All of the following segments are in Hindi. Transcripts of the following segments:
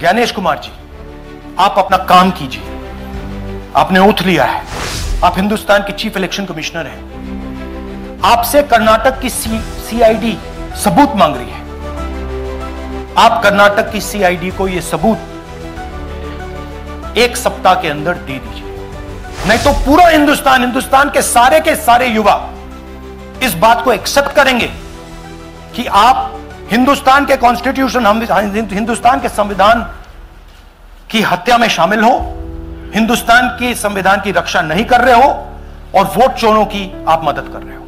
ज्ञानेश कुमार जी, आप अपना काम कीजिए। आपने ओथ लिया है, आप हिंदुस्तान के चीफ इलेक्शन कमिश्नर हैं। आपसे कर्नाटक की सीआईडी सबूत मांग रही है। आप कर्नाटक की सीआईडी को यह सबूत 1 सप्ताह के अंदर दे दीजिए, नहीं तो पूरा हिंदुस्तान के सारे युवा इस बात को एक्सेप्ट करेंगे कि आप हिंदुस्तान के कॉन्स्टिट्यूशन, हिंदुस्तान के संविधान की हत्या में शामिल हो, हिंदुस्तान के संविधान की रक्षा नहीं कर रहे हो और वोट चोरों की आप मदद कर रहे हो।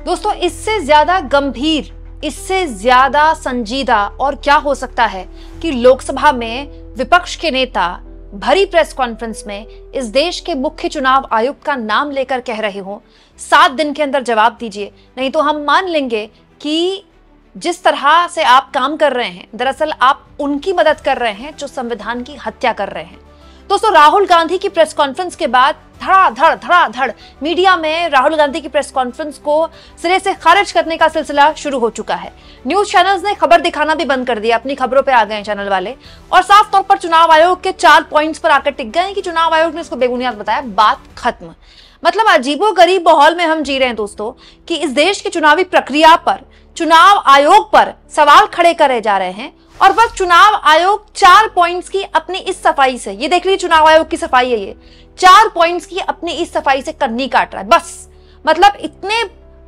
दोस्तों, इससे ज्यादा गंभीर, इससे ज्यादा संजीदा और क्या हो सकता है कि लोकसभा में विपक्ष के नेता भरी प्रेस कॉन्फ्रेंस में इस देश के मुख्य चुनाव आयुक्त का नाम लेकर कह रहे हो 7 दिन के अंदर जवाब दीजिए, नहीं तो हम मान लेंगे कि जिस तरह से आप काम कर रहे हैं, दरअसल आप उनकी मदद कर रहे हैं जो संविधान की हत्या कर रहे हैं। दोस्तों, राहुल गांधी की प्रेस कॉन्फ्रेंस के बाद धड़ाधड़ मीडिया में राहुल गांधी की प्रेस कॉन्फ्रेंस को सिरे से खारिज करने का सिलसिला शुरू हो चुका है। न्यूज चैनल्स ने खबर दिखाना भी बंद कर दिया, अपनी खबरों पे आ गए चैनल वाले और साफ तौर पर चुनाव आयोग के 4 पॉइंट्स पर आकर टिक गए कि चुनाव आयोग ने इसको बेबुनियाद बताया। बात खत्म। मतलब अजीबोगरीब माहौल में हम जी रहे हैं दोस्तों कि इस देश की चुनावी प्रक्रिया पर, चुनाव आयोग पर सवाल खड़े करे जा रहे हैं और बस चुनाव आयोग 4 पॉइंट्स की अपनी इस सफाई से, ये देख लीजिए चुनाव आयोग की सफाई है, ये 4 पॉइंट्स की अपनी इस सफाई से कन्नी काट रहा है बस। मतलब इतने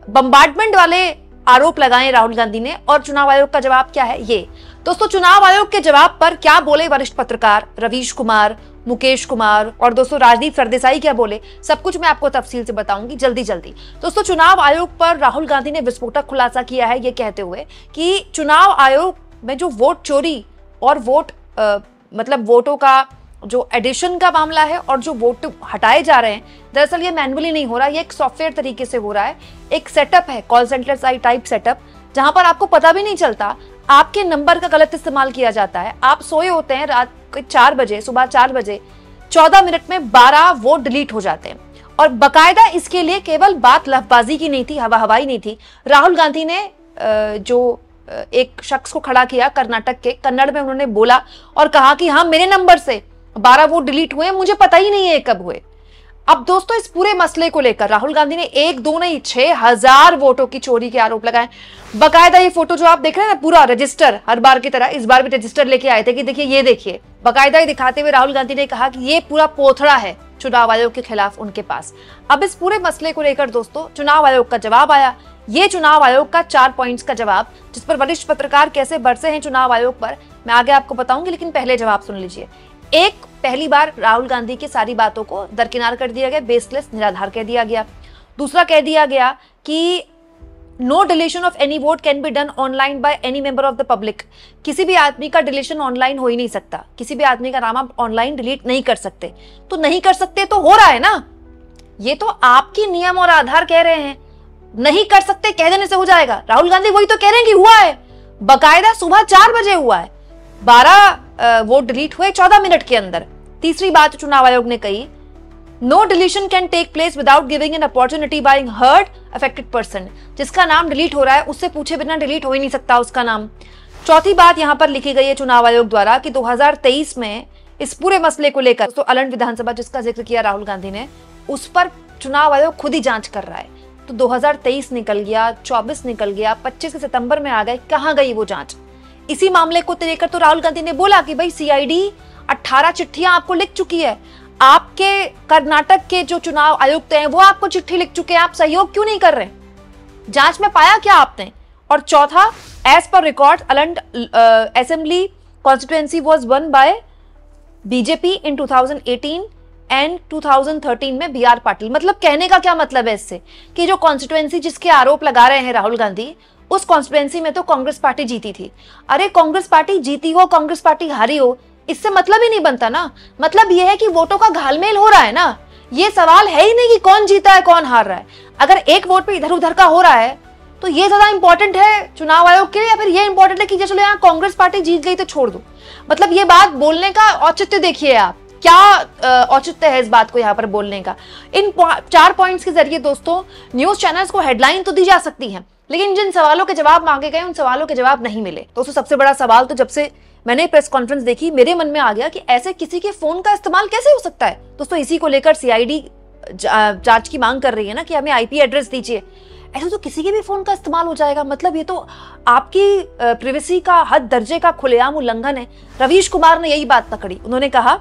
बम्बार्डमेंट वाले आरोप लगाए राहुल गांधी ने और चुनाव आयोग का जवाब क्या है ये। दोस्तों, चुनाव आयोग के जवाब पर क्या बोले वरिष्ठ पत्रकार रवीश कुमार, मुकेश कुमार और दोस्तों राजदीप सरदेसाई क्या बोले, सब कुछ मैं आपको तफसील से बताऊंगी जल्दी। दोस्तों, चुनाव आयोग पर राहुल गांधी ने विस्फोटक खुलासा किया है ये कहते हुए कि चुनाव आयोग में जो वोट चोरी और मतलब वोटों का जो एडिशन का मामला है और जो वोट हटाए जा रहे हैं, दरअसल ये मैनुअली नहीं हो रहा, ये एक सॉफ्टवेयर तरीके से हो रहा है। एक सेटअप है, कॉल सेंटर टाइप सेटअप, जहां पर आपको पता भी नहीं चलता, आपके नंबर का गलत इस्तेमाल किया जाता है। आप सोए होते हैं रात के 4 बजे, सुबह 4 बजे, 14 मिनट में 12 वोट डिलीट हो जाते हैं। और बकायदा इसके लिए केवल बात लफबाजी की नहीं थी, हवाई नहीं थी। राहुल गांधी ने जो एक शख्स को खड़ा किया कर्नाटक के, कन्नड़ में उन्होंने बोला और कहा कि हाँ, मेरे नंबर से 12 वोट डिलीट हुए, मुझे पता ही नहीं है कब हुए। अब दोस्तों, इस पूरे मसले को लेकर राहुल गांधी ने 1, 2 नहीं 6000 वोटों की चोरी के आरोप लगाए। बकायदा ये फोटो जो आप देख रहे हैं ना, पूरा रजिस्टर, हर बार की तरह इस बार भी रजिस्टर लेके आए थे कि देखिए, ये देखिए, बकायदा ये दिखाते हुए राहुल गांधी ने कहा कि ये पूरा पोथड़ा है चुनाव आयोग के खिलाफ उनके पास। अब इस पूरे मसले को लेकर दोस्तों चुनाव आयोग का जवाब आया। ये चुनाव आयोग का 4 पॉइंट्स का जवाब, जिस पर वरिष्ठ पत्रकार कैसे बरसे हैं चुनाव आयोग पर, मैं आगे आपको बताऊंगी, लेकिन पहले जवाब सुन लीजिए। एक, पहली बार राहुल गांधी की सारी बातों को दरकिनार कर दिया गया, बेसलेस, निराधार कह दिया गया। दूसरा, कह दिया गया कि no deletion of any vote can be done online by any member of the public. किसी भी आदमी का डिलीशन ऑनलाइन हो ही नहीं सकता, किसी भी आदमी का नाम आप ऑनलाइन डिलीट नहीं कर सकते। तो नहीं कर सकते तो हो रहा है ना, ये तो आपकी नियम और आधार कह रहे हैं। नहीं कर सकते कह देने से हो जाएगा? राहुल गांधी वही तो कह रहे हैं कि हुआ है, बकायदा सुबह 4 बजे हुआ है, 12 वोट डिलीट हुए 14 मिनट के अंदर। तीसरी बात चुनाव आयोग ने कही, no deletion can take place without giving an opportunity by heard affected person. जिसका नाम डिलीट हो रहा है उससे पूछे बिना डिलीट हो ही नहीं सकता उसका नाम। चौथी बात यहां पर लिखी गई है चुनाव आयोग द्वारा कि 2023 में इस पूरे मसले को लेकर तो अलंट विधानसभा जिसका जिक्र किया राहुल गांधी ने, उस पर चुनाव आयोग खुद ही जांच कर रहा है। तो 2023 निकल गया, 24 निकल गया, 25 सितंबर में आ गए, कहां गई वो जांच? इसी मामले को लेकर तो राहुल गांधी ने बोला कि भाई सीआईडी 18 चिट्ठियां आपको लिख चुकी है, आपके कर्नाटक के जो चुनाव आयुक्त हैं वो आपको चिट्ठी लिख चुके हैं, आप सहयोग क्यों नहीं कर रहे? जांच में पाया क्या आपने? और चौथा, as per record Aland assembly constituency was won by BJP in 2018 and 2013 में बीआर पाटिल। मतलब कहने का क्या मतलब है इससे कि जो कॉन्स्टिट्यूएंसी जिसके आरोप लगा रहे हैं राहुल गांधी, उस कॉन्स्टिट्यूएंसी में तो कांग्रेस पार्टी जीती थी। अरे कांग्रेस पार्टी जीती हो, कांग्रेस पार्टी हारी हो, इससे मतलब ही नहीं बनता ना। मतलब यह है कि वोटों का घालमेल हो रहा है ना। ये सवाल है ही नहीं कि कौन जीता है कौन हार रहा है। अगर एक वोट पे इधर उधर का हो रहा है तो ये ज्यादा इंपॉर्टेंट है चुनाव आयोग के लिए, या फिर ये इंपॉर्टेंट है कि चलो यहाँ कांग्रेस पार्टी जीत गई तो छोड़ दो। मतलब ये बात बोलने का औचित्य देखिए आप, क्या औचित्य है इस बात को यहाँ पर बोलने का। इन 4 पॉइंट्स के जरिए दोस्तों न्यूज चैनल्स को हेडलाइन तो दी जा सकती है, लेकिन जिन सवालों के जवाब मांगे गए उन सवालों के जवाब नहीं मिले। दोस्तों सबसे बड़ा सवाल तो जब से मैंने प्रेस कॉन्फ्रेंस देखी मेरे मन में आ गया कि ऐसे किसी के फोन का इस्तेमाल कैसे हो सकता है। दोस्तों इसी को लेकर सीआईडी जांच की मांग कर रही है ना कि हमें आईपी एड्रेस दीजिए। ऐसे तो किसी के भी फोन का इस्तेमाल हो जाएगा, मतलब ये तो आपकी प्राइवेसी का हद दर्जे का खुलेआम उल्लंघन है। रवीश कुमार ने यही बात पकड़ी। उन्होंने कहा,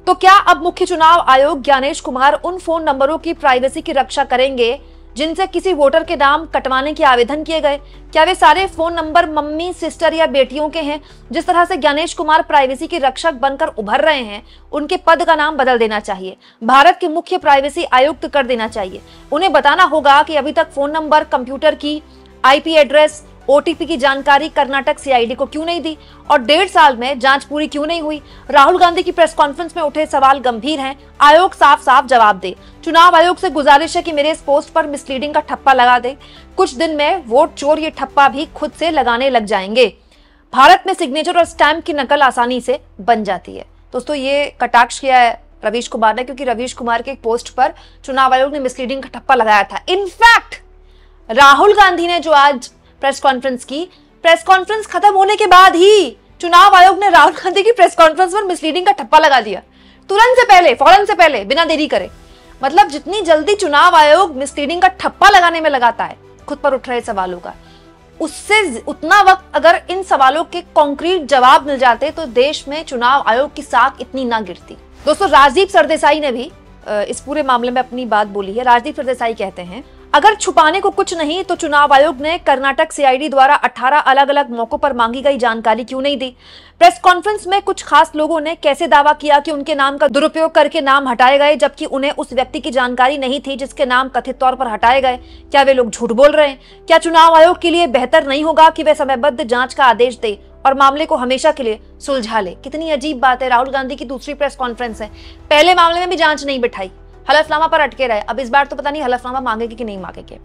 तो क्या अब मुख्य चुनाव आयोग ज्ञानेश कुमार उन फोन नंबरों की प्राइवेसी की रक्षा करेंगे जिनसे किसी वोटर के नाम कटवाने के आवेदन किए गए? क्या वे सारे फोन नंबर मम्मी, सिस्टर या बेटियों के हैं? जिस तरह से ज्ञानेश कुमार प्राइवेसी के रक्षक बनकर उभर रहे हैं, उनके पद का नाम बदल देना चाहिए, भारत के मुख्य प्राइवेसी आयुक्त कर देना चाहिए। उन्हें बताना होगा कि अभी तक फोन नंबर, कंप्यूटर की आईपी एड्रेस, ओटीपी की जानकारी कर्नाटक सीआईडी को क्यों नहीं दी और 1.5 साल में जांच पूरी क्यों नहीं हुई? राहुल गांधी की प्रेस कॉन्फ्रेंस में उठे सवाल गंभीर हैं, आयोग साफ साफ जवाब दे। चुनाव आयोग से गुजारिश है कि मेरे इस पोस्ट पर मिसलीडिंग का ठप्पा लगा दे। कुछ दिन में वोट चोर ये ठप्पा भी खुद से लगाने लग जाएंगे। भारत में सिग्नेचर और स्टैंप की नकल आसानी से बन जाती है। दोस्तों ये कटाक्ष किया है रवीश कुमार ने, क्योंकि रवीश कुमार के एक पोस्ट पर चुनाव आयोग ने मिसलीडिंग का ठप्पा लगाया था। इनफैक्ट राहुल गांधी ने जो आज प्रेस कॉन्फ्रेंस की, प्रेस कॉन्फ्रेंस खत्म होने के बाद ही चुनाव आयोग ने राहुल गांधी की प्रेस कॉन्फ्रेंस पर मिसलीडिंग का ठप्पा लगा दिया, तुरंत से पहले, फौरन से पहले, बिना देरी करे। मतलब जितनी जल्दी चुनाव आयोग मिसलीडिंग का ठप्पा लगाने में लगाता है खुद पर उठ रहे सवालों का, उससे उतना वक्त अगर इन सवालों के कॉन्क्रीट जवाब मिल जाते तो देश में चुनाव आयोग की साख इतनी ना गिरती। दोस्तों राजदीप सरदेसाई ने भी इस पूरे मामले में अपनी बात बोली है। राजदीप सरदेसाई कहते हैं, अगर छुपाने को कुछ नहीं तो चुनाव आयोग ने कर्नाटक सीआईडी द्वारा 18 अलग अलग मौकों पर मांगी गई जानकारी क्यों नहीं दी? प्रेस कॉन्फ्रेंस में कुछ खास लोगों ने कैसे दावा किया कि उनके नाम का दुरुपयोग करके नाम हटाए गए, जबकि उन्हें उस व्यक्ति की जानकारी नहीं थी जिसके नाम कथित तौर पर हटाए गए? क्या वे लोग झूठ बोल रहे हैं? क्या चुनाव आयोग के लिए बेहतर नहीं होगा कि वे समयबद्ध जांच का आदेश दे और मामले को हमेशा के लिए सुलझा ले? कितनी अजीब बात है। राहुल गांधी की दूसरी प्रेस कॉन्फ्रेंस है, पहले मामले में भी जांच नहीं बिठाई, हलफनामा पर अटके रहे। अब इस बार तो पता नहीं हलफनामा मांगेगे कि नहीं मांगेगे।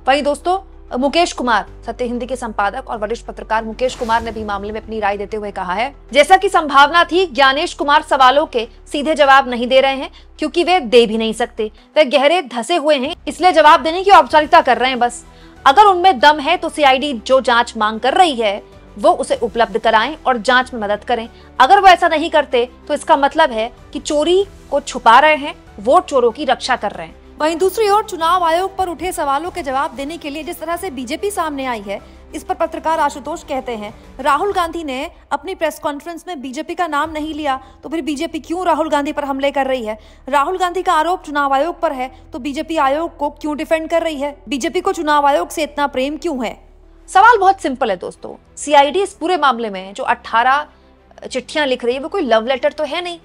वहीं दोस्तों मुकेश कुमार, सत्य हिंदी के संपादक और वरिष्ठ पत्रकार मुकेश कुमार ने भी मामले में अपनी राय देते हुए कहा है, जैसा कि संभावना थी ज्ञानेश कुमार सवालों के सीधे जवाब नहीं दे रहे हैं क्योंकि वे दे भी नहीं सकते। वे गहरे धसे हुए हैं, इसलिए जवाब देने की औपचारिकता कर रहे हैं बस। अगर उनमें दम है तो सीआईडी जो जांच मांग कर रही है वो उसे उपलब्ध कराएं और जांच में मदद करें। अगर वो ऐसा नहीं करते तो इसका मतलब है कि चोरी को छुपा रहे हैं, वोट चोरों की रक्षा कर रहे हैं। वहीं दूसरी ओर चुनाव आयोग पर उठे सवालों के जवाब देने के लिए जिस तरह से बीजेपी सामने आई है, इस पर पत्रकार आशुतोष कहते हैं, राहुल गांधी ने अपनी प्रेस कॉन्फ्रेंस में बीजेपी का नाम नहीं लिया तो फिर बीजेपी क्यों राहुल गांधी पर हमले कर रही है? राहुल गांधी का आरोप चुनाव आयोग पर है तो बीजेपी आयोग को क्यों डिफेंड कर रही है? बीजेपी को चुनाव आयोग से इतना प्रेम क्यों है? सवाल बहुत सिंपल है दोस्तों। सीआईडी इस पूरे मामले में जो 18 चिट्ठियां लिख रही है वो कोई लव लेटर तो है नहीं,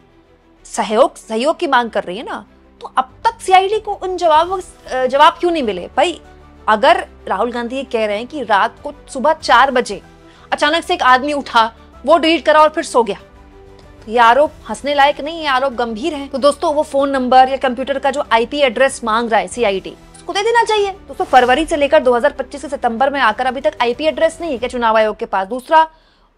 सहयोग की मांग कर रही है ना। तो अब तक सीआईडी को उन जवाब क्यों नहीं मिले? भाई अगर राहुल गांधी ये कह रहे हैं कि रात को सुबह 4 बजे अचानक से एक आदमी उठा, वो डिलीट करा और फिर सो गया, तो ये आरोप हंसने लायक नहीं है, आरोप गंभीर है। तो दोस्तों वो फोन नंबर या कंप्यूटर का जो आईपी एड्रेस मांग रहा है सीआईडी, उसको दे देना चाहिए। दोस्तों फरवरी से लेकर 2025 के सितंबर में आकर अभी तक आईपी एड्रेस नहीं है क्या चुनाव आयोग के पास? दूसरा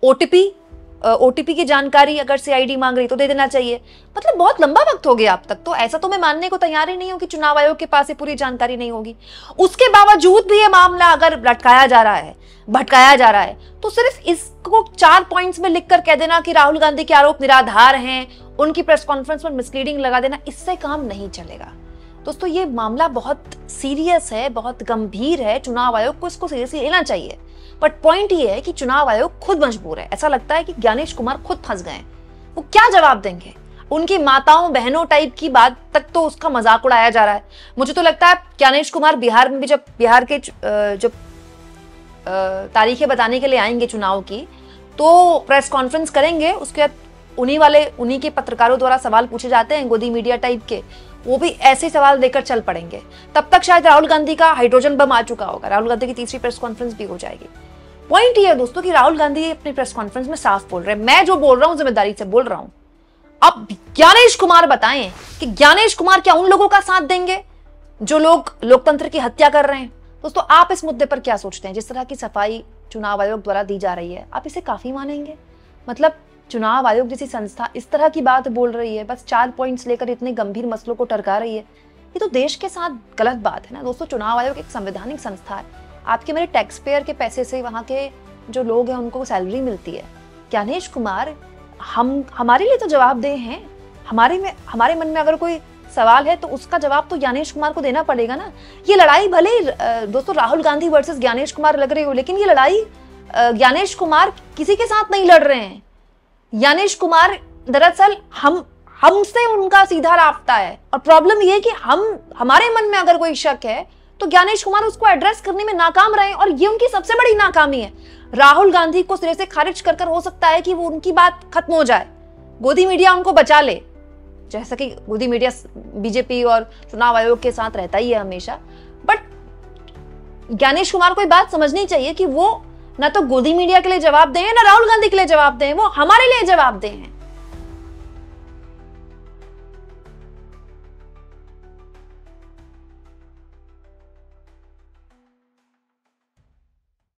ओटीपी की जानकारी अगर सीआईडी मांग रही तो दे देना चाहिए। मतलब बहुत लंबा वक्त हो गया अब तक, तो ऐसा तो मैं मानने को तैयार ही नहीं हूं कि चुनाव आयोग के पास ये पूरी जानकारी नहीं होगी। उसके बावजूद भी ये मामला अगर लटकाया जा रहा है, भटकाया जा रहा है, तो सिर्फ इसको 4 पॉइंट्स में लिखकर कह देना कि राहुल गांधी के आरोप निराधार हैं, उनकी प्रेस कॉन्फ्रेंस पर मिसलीडिंग लगा देना, इससे काम नहीं चलेगा। दोस्तों ये मामला बहुत सीरियस है, बहुत गंभीर है, चुनाव आयोग को इसको सीरियसली लेना चाहिए। बट पॉइंट ये है कि चुनाव आयोग खुद मजबूर है। ऐसा लगता है कि ज्ञानेश कुमार खुद फंस गए। वो क्या जवाब देंगे? उनकी माताओं बहनों टाइप की बात तक तो उसका मजाक उड़ाया जा रहा है। मुझे तो लगता है ज्ञानेश कुमार बिहार में भी जब बिहार के जब तारीखें बताने के लिए आएंगे चुनाव की, तो प्रेस कॉन्फ्रेंस करेंगे, उसके बाद उन्हीं के पत्रकारों द्वारा सवाल पूछे जाते हैं गोदी मीडिया टाइप के, वो भी ऐसे सवाल देकर चल पड़ेंगे। तब तक शायद राहुल गांधी का हाइड्रोजन बम आ चुका होगा, राहुल गांधी की तीसरी प्रेस कॉन्फ्रेंस भी हो जाएगी। पॉइंट ये है दोस्तों कि राहुल गांधी अपनी प्रेस कॉन्फ्रेंस में साफ बोल रहे हैं, मैं जो बोल रहा हूं जिम्मेदारी से बोल रहा हूं। अब ज्ञानेश कुमार बताएं कि ज्ञानेश कुमार क्या उन लोगों का साथ देंगे जो लोग लोकतंत्र की हत्या कर रहे हैं? दोस्तों आप इस मुद्दे पर क्या सोचते हैं? जिस तरह की सफाई चुनाव आयोग द्वारा दी जा रही है, आप इसे काफी मानेंगे? मतलब चुनाव आयोग जैसी संस्था इस तरह की बात बोल रही है, बस 4 पॉइंट्स लेकर इतने गंभीर मसलों को टरका रही है, ये तो देश के साथ गलत बात है ना दोस्तों। चुनाव आयोग एक संवैधानिक संस्था है, आपके मेरे टैक्स पेयर के पैसे से वहां के जो लोग हैं उनको सैलरी मिलती है। ज्ञानेश कुमार हमारे लिए तो जवाबदेह हैं। हमारे मन में अगर कोई सवाल है तो उसका जवाब तो ज्ञानेश कुमार को देना पड़ेगा ना। ये लड़ाई भले दोस्तों राहुल गांधी वर्सेस ज्ञानेश कुमार लग रही हो, लेकिन ये लड़ाई ज्ञानेश कुमार किसी के साथ नहीं लड़ रहे हैं। ज्ञानेश कुमार दरअसल हमसे उनका सीधा राब्ता है, और प्रॉब्लम ये है कि हमारे मन में अगर कोई शक है तो ज्ञानेश कुमार उसको एड्रेस करने में नाकाम रहे, और ये उनकी सबसे बड़ी नाकामी है। राहुल गांधी को सिरे से खारिज कर हो सकता है कि वो उनकी बात खत्म हो जाए, गोदी मीडिया उनको बचा ले, जैसा कि गोदी मीडिया बीजेपी और चुनाव आयोग के साथ रहता ही है हमेशा। बट ज्ञानेश कुमार को बात समझनी चाहिए कि वो ना तो गोदी मीडिया के लिए जवाब दें ना राहुल गांधी के लिए जवाब दें, वो हमारे लिए जवाब दें हैं।